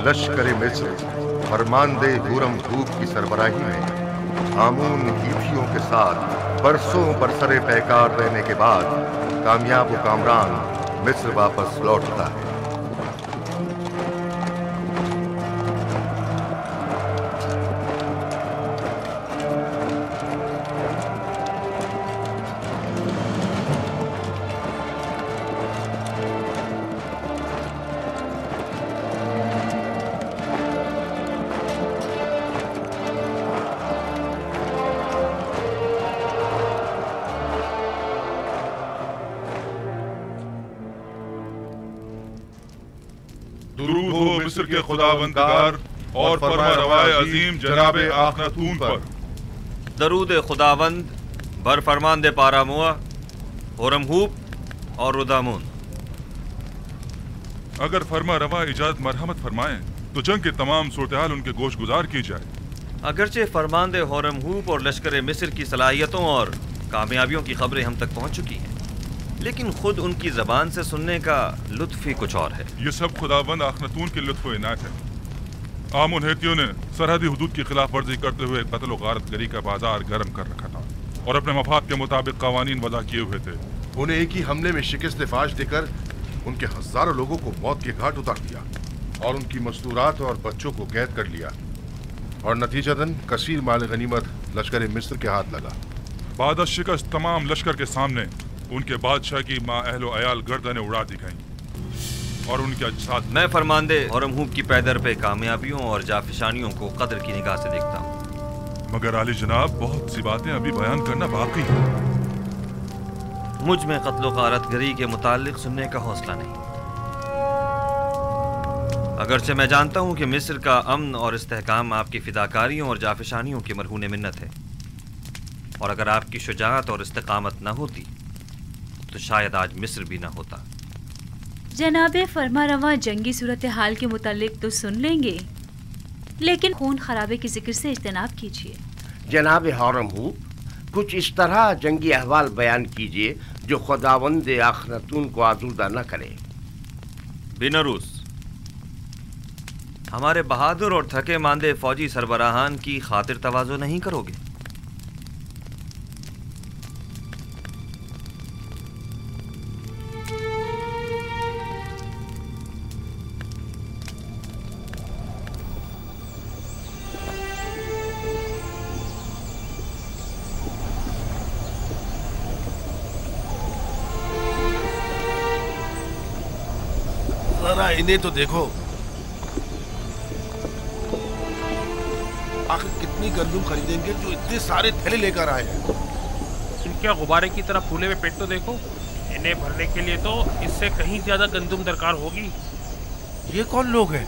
लश्कर मिस्र फरमानदे हुरम धूप की सरबराही में आमून हीथियों के साथ बरसों बरसरे पैकार रहने के बाद कामयाब व कामरान मिस्र वापस लौटता है। दुरूद हो मिस्र के खुदावंदगार और फरमा रवाए अजीम जनाब आखनतून पर। दरूद खुदावंद बर फरमानदे पारामुआ होरमहूब और रुदामून। अगर फरमा रवा इजाजत मरहमत फरमाएं तो जंग के तमाम सूरत-ए-हाल उनके गोश गुजार की जाए। अगरचे फरमानदे होरमहूब और लश्कर मिस्र की सलाहियतों और कामयाबियों की खबरें हम तक पहुंच चुकी हैं, लेकिन खुद उनकी जबान से सुनने का लुत्फ ही कुछ और है। ये सब खुदावंद आखनतून की लुत्फ इनायत है। आमुन हेतियों ने सरहदी हुदूद की खिलाफ वर्जी करते हुए कत्ल और गारत गरी का बाजार गर्म कर रखा था और अपने मफाद के मुताबिक कवानीन वज़ा किए हुए थे। उन्हें एक ही हमले में शिकस्त फाश देकर उनके हजारों लोगों को मौत के घाट उतार दिया और उनकी मस्तूरात और बच्चों को कैद कर लिया और नतीजतन कसीर माल गनीमत लश्कर मिस्र के हाथ लगा। बाद शिकस्त तमाम लश्कर के सामने उनके बादशाह की माँ अहलो अयाल गर्दनें उड़ा दी गईं और उनके अजसाद। मैं फरमानदे होरमहूब की पैदर पे कामयाबियों और जाफिशानियों को कदर की निगाह से देखता हूँ, मगर आली जनाब बहुत सी बातें अभी बयान करना बाकी है। मुझ में कत्ल गारत गरी के मुतालिक सुनने का हौसला नहीं। अगरचे मैं जानता हूँ कि मिस्र का अमन और इस्तेहकाम आपकी फिदाकारियों और जाफिशानियों की मरहून मिन्नत है, और अगर आपकी शुजाअत और इस्तेकामत न होती तो शायद आज मिस्र भी ना होता। जनाबे फरमा रवा जंगी सूरत हाल के मुतालिक तो सुन लेंगे, लेकिन खून खराबे के जिक्र से इज्तनाब कीजिए। जनाब होरमहूब, कुछ इस तरह जंगी अहवाल बयान कीजिए जो खुदावंद आखनतून को आजूदा न करे। बिनरूस, हमारे बहादुर और थके मांदे फौजी सरबराहान की खातिर तवाज़ो नहीं करोगे? जरा इन्हें तो देखो, आखिर कितनी गंदुम खरीदेंगे जो इतने सारे थैले लेकर आए हैं। इनके गुब्बारे की तरह फूले हुए पेट तो देखो। इन्हें भरने के लिए तो इससे कहीं ज्यादा गंदुम दरकार होगी। ये कौन लोग हैं?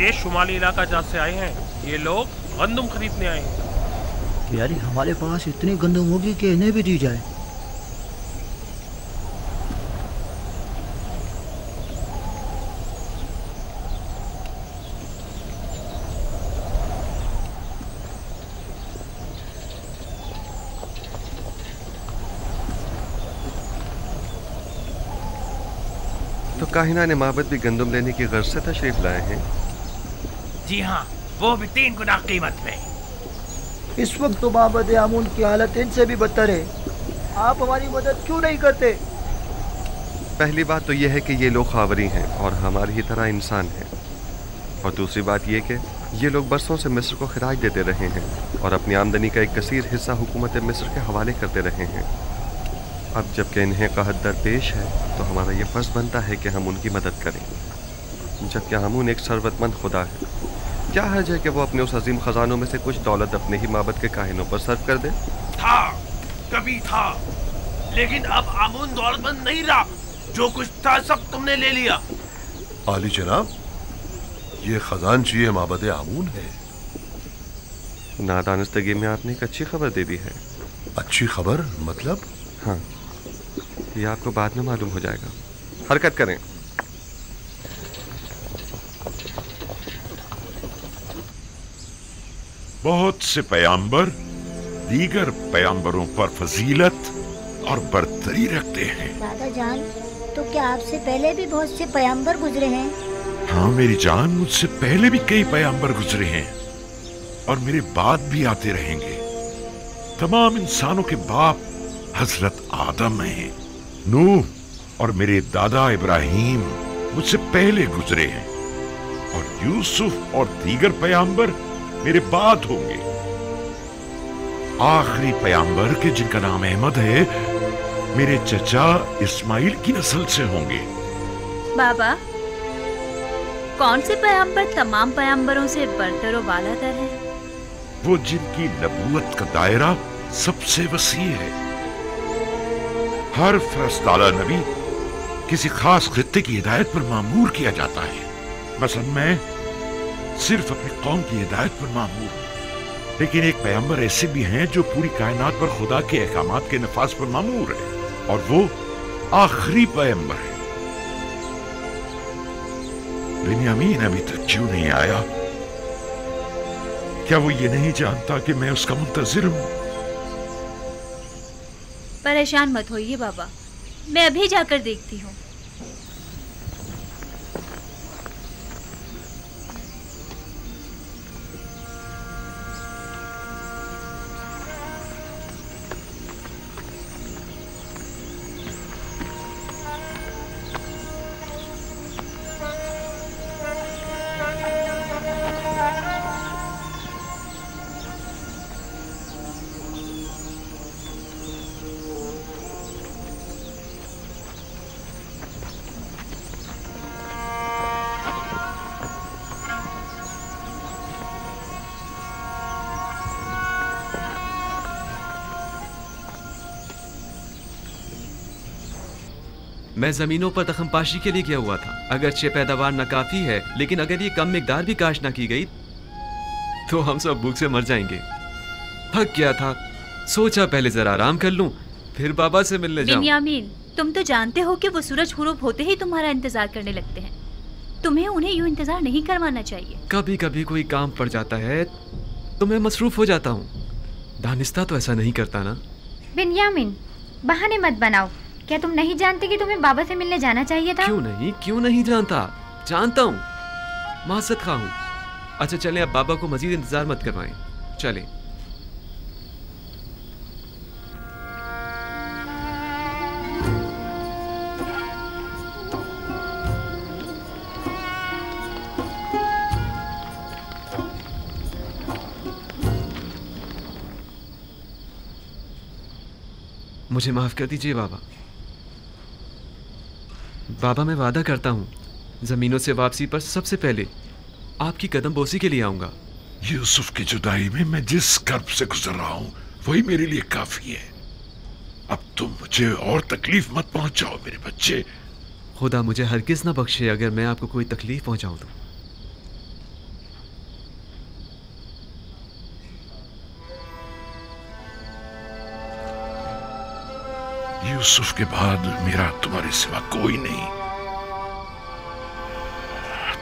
ये शुमाली इलाका जहाँ से आए हैं, ये लोग गंदुम खरीदने आए हैं। यारी हमारे पास इतनी गंदुम होगी कि इन्हें भी दी जाए। तो काहिना ने माबद भी गंदुम लेने की गर्ज से तशरीफ लाए हैं। जी हाँ, वो भी 3 गुना कीमत में। इस वक्त तो माबद आमून की हालत इनसे भी बदतर है। आप हमारी मदद क्यों नहीं करते? पहली बात तो यह है कि ये लोग खावरी हैं और हमारी ही तरह इंसान हैं, और दूसरी बात यह कि ये लोग बरसों से मिस्र को खिराज देते रहे हैं और अपनी आमदनी का एक कसीर हिस्सा हुकूमत मिस्र के हवाले करते रहे हैं। अब जबकि इन्हें कहत दरपेश है तो हमारा ये फ़र्ज़ बनता है कि हम उनकी मदद करें, जबकि हामून एक सरवतमंद खुदा है। क्या हर्ज है कि वो अपने उस अजीम ख़जानों में से कुछ दौलत अपने ही माबद के काहिनों पर सर्व कर दे? था, कभी था, लेकिन अब आमून दौलतमंद नहीं रहा। जो कुछ था सब तुमने ले लिया। आली जनाब, ये खजानची माबद आमून है। नादानस्तगी में आपने एक अच्छी खबर दे दी है। अच्छी खबर मतलब? हाँ, ये आपको बाद में मालूम हो जाएगा। हरकत करें। बहुत से पैगंबर दीगर पैगंबरों पर फजीलत और बरतरी रखते हैं। दादा जान, तो क्या आपसे पहले भी बहुत से पैगंबर गुजरे हैं? हाँ मेरी जान, मुझसे पहले भी कई पैगंबर गुजरे हैं और मेरे बाद भी आते रहेंगे। तमाम इंसानों के बाप हजरत आदम हैं। नूह और मेरे दादा इब्राहिम मुझसे पहले गुजरे हैं और यूसुफ और दीगर पैगंबर मेरे बाद होंगे। आखिरी पैगंबर के जिनका नाम अहमद है, मेरे चचा इस्माइल की नस्ल से होंगे। बाबा, कौन से पैगंबर तमाम पैगंबरों से बरतर और बालातर है? वो जिनकी नबूवत का दायरा सबसे वसी है। हर फरस्तादा नबी किसी खास खित्ते की हिदायत पर मामूर किया जाता है। मसलन मैं सिर्फ अपनी कौम की हिदायत पर मामूर हूं, लेकिन एक पैगंबर ऐसे भी हैं जो पूरी कायनात पर खुदा के अहकामात के नफाज पर मामूर है, और वो आखिरी पैगंबर है। बिन्यामीन अभी तक क्यों नहीं आया? क्या वो ये नहीं जानता कि मैं उसका मुंतजिर हूं? परेशान मत होइए बाबा, मैं अभी जाकर देखती हूँ। मैं जमीनों पर दखमपाशी के लिए गया हुआ था। अगरचे पैदावार नाकाफी है, लेकिन अगर ये कम मिकदार भी काश्त ना की गई तो हम सब भूख से मर जाएंगे। थक गया था, सोचा पहले जरा आराम कर लूं, फिर बाबा से मिलने जाऊं। बिन्यामीन, तुम तो जानते हो कि वो सूरज गुरूब होते ही तुम्हारा इंतजार करने लगते हैं। तुम्हें उन्हें यूं इंतजार नहीं करवाना चाहिए। कभी कभी कोई काम पड़ जाता है तो मैं मसरूफ हो जाता हूँ। दानिस्ता तो ऐसा नहीं करता ना। बिन्यामीन, बहाने मत बनाओ। क्या तुम नहीं जानते कि तुम्हें बाबा से मिलने जाना चाहिए था? क्यों नहीं जानता, जानता हूँ। माज़रत खा हूँ। अच्छा चलें, अब बाबा को मजीद इंतजार मत करवाएं, चलें। मुझे माफ कर दीजिए बाबा। बाबा, मैं वादा करता हूँ जमीनों से वापसी पर सबसे पहले आपकी कदम बोसी के लिए आऊंगा। यूसुफ की जुदाई में मैं जिस कर्ब से गुजर रहा हूँ वही मेरे लिए काफी है। अब तुम मुझे और तकलीफ मत पहुंचाओ मेरे बच्चे। खुदा मुझे हरगिज ना बख्शे अगर मैं आपको कोई तकलीफ पहुंचाऊं तो। यूसुफ के बाद मेरा तुम्हारे सिवा कोई नहीं।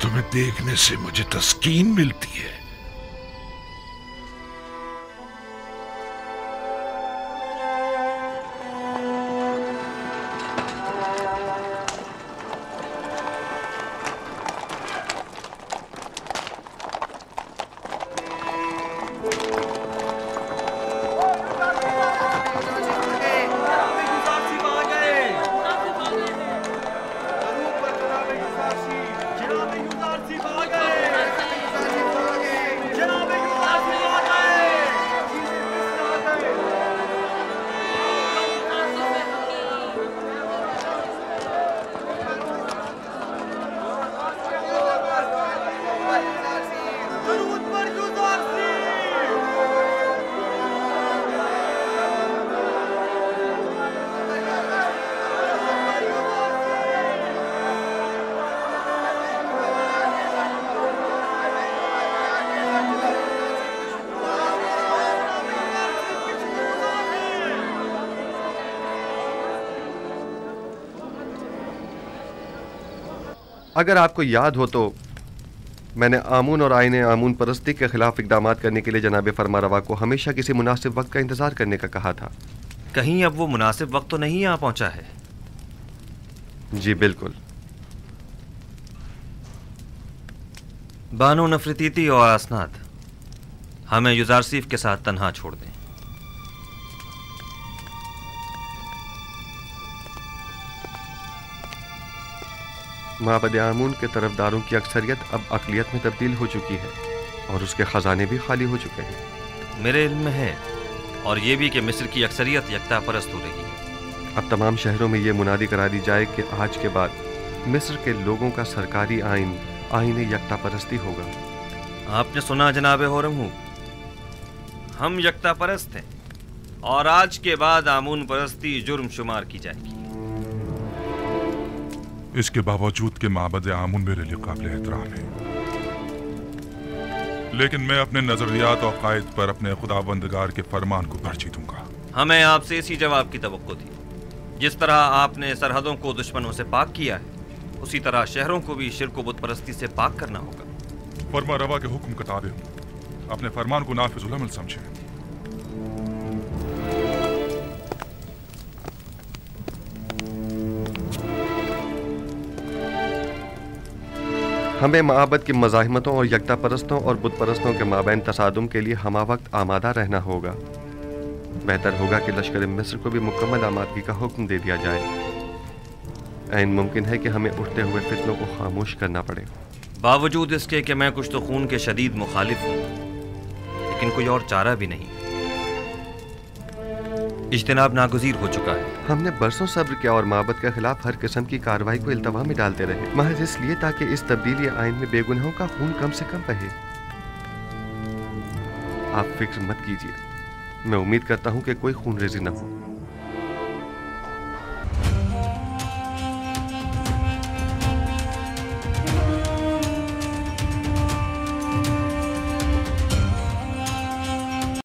तुम्हें देखने से मुझे तस्कीन मिलती है। अगर आपको याद हो तो मैंने आमून और आईने आमून परस्ती के खिलाफ इकदामात करने के लिए जनाब फरमारवा को हमेशा किसी मुनासिब वक्त का इंतज़ार करने का कहा था। कहीं अब वो मुनासिब वक्त तो नहीं आ पहुंचा है? जी बिल्कुल। बानो नफरतीती और असनाद, हमें युजारसीफ के साथ तन्हा छोड़ दें। माबद आमून के तरफदारों की अक्सरियत अब अक़लियत में तब्दील हो चुकी है और उसके खजाने भी खाली हो चुके हैं। मेरे इल्म में है, और ये भी कि मिस्र की अक्सरियत यकता परस्त हो रही है। अब तमाम शहरों में ये मुनादी करा दी जाए कि आज के बाद मिस्र के लोगों का सरकारी आईन यकता परस्ती होगा। आपने सुना जनाब होरम, हम यकता परस्त हैं और आज के बाद आमून परस्ती जुर्म शुमार की जाएगी। इसके बावजूद कि माबद आमून मेरे लिए काबिल एहतराम है, लेकिन मैं अपने नजरियात और कायद पर अपने खुदाबंदगार के फरमान को तरजीह दूंगा। हमें आपसे इसी जवाब की तवक्को थी। जिस तरह आपने सरहदों को दुश्मनों से पाक किया है, उसी तरह शहरों को भी शिर्क व बुत परस्ती से पाक करना होगा। फरमा रवा के हुक्म के ताबे अपने फरमान को नाफिजुल अमल समझें। हमें माबद की मज़ाहिमतों और यकता परस्तों और बुत परस्तों के माबैन तसादुम के लिए हमा वक्त आमादा रहना होगा। बेहतर होगा कि लश्कर मिस्र को भी मुकम्मल आमादगी का हुक्म दे दिया जाए। ऐन मुमकिन है कि हमें उठते हुए फितनों को खामोश करना पड़े। बावजूद इसके कि मैं कुछ तो खून के शदीद मुखालिफ हूँ, लेकिन कोई और चारा भी नहीं। इज्तिनाब नागुज़ीर हो चुका है। हमने बरसों सब्र किया और माबद के खिलाफ हर किस्म की कार्रवाई को इल्तवा में डालते रहे, महज इसलिए ताकि इस तब्दीली आइन में बेगुनाहों का खून कम से कम बहे। आप फिक्र मत कीजिए, मैं उम्मीद करता हूँ कि कोई खून रेजी न हो।